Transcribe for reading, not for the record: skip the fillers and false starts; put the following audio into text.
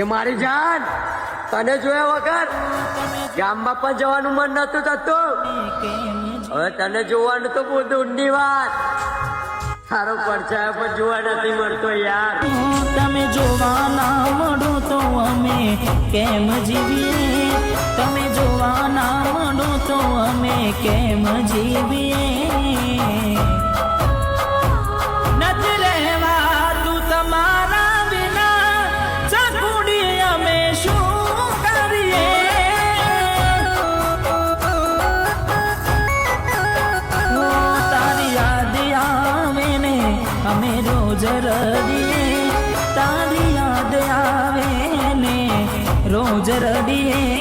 કે મારી જાન તને જોયા વગર ગામમાં પણ જવાનું મન નતું થતું. હવે તને જોવાનું તો બહુ દૂરની વાત. તારો પડછાયો પણ જોવા નથી મળતો યાર. તમે જોવા ના મળો તો અમે કેમ જીવીએ? તમે જોવા ના મળો તો અમે કેમ જીવીએ? નથી રહેવાતું તમારા વિના, ચકુડી અમે શું કરીએ? તારી યાદ આવે ને અમે રોજ રડીએ, તારી યાદ આવે ને રોજ રડીએ.